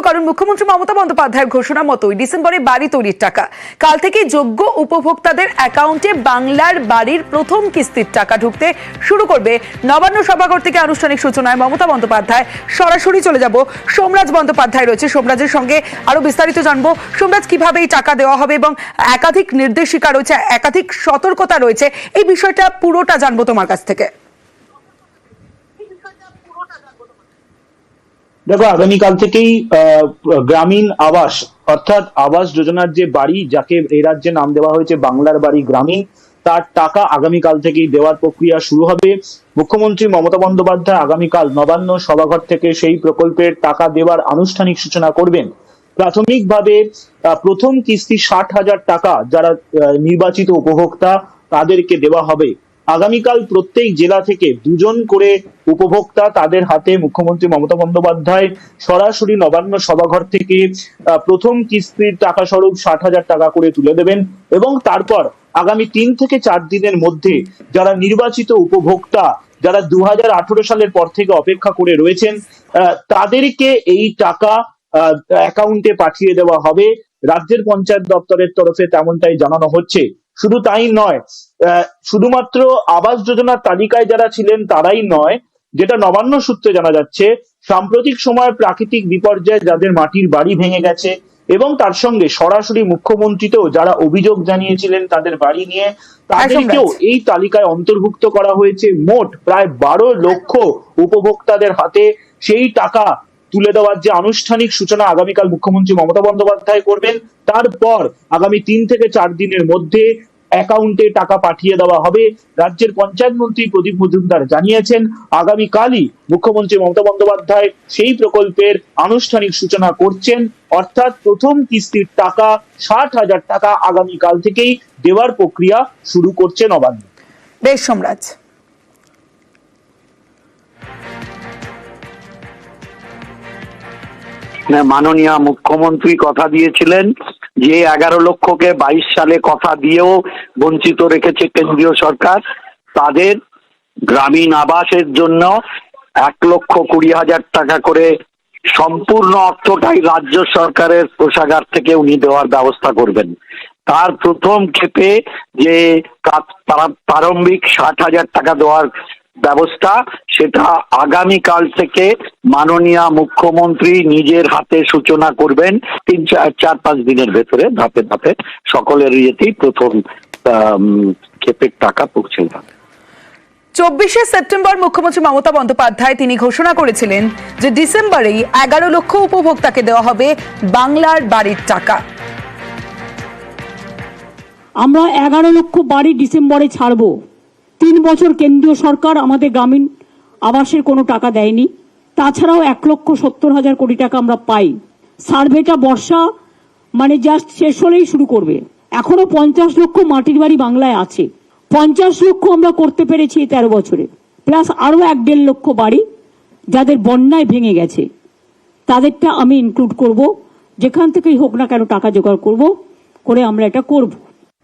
কারণ মুখ্যমন্ত্রী মমতা বন্দ্যোপাধ্যায়ের ঘোষণা মতোই ডিসেম্বরে বাড়ি তৈরির টাকা কাল থেকে যোগ্য উপভোক্তাদের অ্যাকাউন্টে বাংলার বাড়ির প্রথম কিস্তির টাকা ঢুকতে শুরু করবে। নবান্ন সভাঘর থেকে আনুষ্ঠানিক সূচনায় মমতা বন্দ্যোপাধ্যায়। সরাসরি চলে যাব, সোমরাজ বন্দ্যোপাধ্যায় রয়েছে, সোমরাজের সঙ্গে আরো বিস্তারিত জানবো। সোমরাজ, কিভাবে এই টাকা দেওয়া হবে এবং একাধিক নির্দেশিকা রয়েছে, একাধিক সতর্কতা রয়েছে, এই বিষয়টা পুরোটা জানবো তোমার কাছ থেকে। দেখো, আগামীকাল থেকেই গ্রামীণ আবাস অর্থাৎ আবাস যোজনার যে বাড়ি, যাকে এই রাজ্যে নাম দেওয়া হয়েছে বাংলার বাড়ি গ্রামীণ, তার টাকা আগামীকাল থেকেই দেওয়ার প্রক্রিয়া শুরু হবে। মুখ্যমন্ত্রী মমতা বন্দ্যোপাধ্যায় আগামীকাল নবান্ন সভাঘর থেকে সেই প্রকল্পের টাকা দেওয়ার আনুষ্ঠানিক সূচনা করবেন। প্রাথমিকভাবে প্রথম কিস্তি 60,000 টাকা যারা নির্বাচিত উপভোক্তা তাদেরকে দেওয়া হবে। আগামীকাল প্রত্যেক জেলা থেকে 2 জন করে উপভোক্তা তাদের হাতে মুখ্যমন্ত্রী মমতা বন্দ্যোপাধ্যায় সরাসরি নবান্ন সভাঘর থেকে প্রথম কিস্তির টাকা স্বরূপ 60,000 টাকা করে তুলে দেবেন এবং তারপর আগামী 3 থেকে 4 দিনের মধ্যে যারা নির্বাচিত উপভোক্তা, যারা 2018 সালের পর থেকে অপেক্ষা করে রয়েছেন, তাদেরকে এই টাকা অ্যাকাউন্টে পাঠিয়ে দেওয়া হবে। রাজ্যের পঞ্চায়েত দপ্তরের তরফে তেমনটাই জানানো হচ্ছে। শুধু তাই নয়, শুধুমাত্র আবাস যোজনার তালিকায় যারা ছিলেন তারাই নয়, যেটা নবান্ন সূত্রে জানা যাচ্ছে, সাম্প্রতিক সময়ে প্রাকৃতিক বিপর্যয়ে যাদের মাটির বাড়ি ভেঙে গেছে এবং তার সঙ্গে সরাসরি মুখ্যমন্ত্রীতেও যারা অভিযোগ জানিয়েছিলেন তাদের বাড়ি নিয়ে, তাদেরকেও এই তালিকায় অন্তর্ভুক্ত করা হয়েছে। মোট প্রায় 12 লক্ষ উপভোক্তাদের হাতে সেই টাকা তুলে দেওয়ার যে আনুষ্ঠানিক সূচনা আগামীকাল মুখ্যমন্ত্রী মমতা বন্দ্যোপাধ্যায় করবেন। তারপর আগামী 3 থেকে 4 দিনের মধ্যে অ্যাকাউন্টে টাকা পাঠিয়ে দেওয়া হবে। রাজ্যের পঞ্চায়েত মন্ত্রী প্রদীপ মজুমদার জানিয়েছেন আগামীকালই মুখ্যমন্ত্রী মমতা বন্দ্যোপাধ্যায় সেই প্রকল্পের আনুষ্ঠানিক সূচনা করছেন। অর্থাৎ প্রথম কিস্তির টাকা 60,000 টাকা আগামীকাল থেকেই দেওয়ার প্রক্রিয়া শুরু করছে নবান্ন। বেশ সোমরাজ। মাননীয় মুখ্যমন্ত্রী কথা দিয়েছিলেন যে 11 লক্ষকে 22 সালে কথা দিয়েও বঞ্চিত রেখেছে কেন্দ্রীয় সরকার। তাদের গ্রামীণ আবাসের জন্য 1,20,000 টাকা করে সম্পূর্ণ অর্থটাই রাজ্য সরকারের কোষাগার থেকে উনি দেওয়ার ব্যবস্থা করবেন। তার প্রথম ক্ষেপে যে প্রারম্ভিক 60,000 টাকা দেওয়ার ব্যবস্থা, সেটা আগামীকাল থেকে মাননীয় মুখ্যমন্ত্রী নিজের হাতে সূচনা করবেন। 3-4-5 দিনের ভেতরে ধাপে ধাপে সকলের ইয়েতেই প্রথম ক্ষেপের টাকা পৌঁছে যাবে। 24শে সেপ্টেম্বর মুখ্যমন্ত্রী মমতা বন্দ্যোপাধ্যায় তিনি ঘোষণা করেছিলেন যে ডিসেম্বরেই 11 লক্ষ উপভোক্তাকে দেওয়া হবে বাংলার বাড়ির টাকা। আমরা 11 লক্ষ বাড়ি ডিসেম্বরে ছাড়বো। 3 বছর কেন্দ্রীয় সরকার আমাদের গ্রামীণ আবাসের কোনো টাকা দেয়নি। তাছাড়াও 1,70,000 কোটি টাকা আমরা পাই। সার্ভেটা বর্ষা মানে জাস্ট শেষ হলেই শুরু করবে। এখনো 50 লক্ষ মাটির বাড়ি বাংলায় আছে। 50 লক্ষ আমরা করতে পেরেছি 13 বছরে, প্লাস আরো 1.5 লক্ষ বাড়ি যাদের বন্যায় ভেঙে গেছে, তাদেরটা আমি ইনক্লুড করব। যেখান থেকেই হোক না কেন টাকা জোগাড় করব, করে আমরা এটা করব।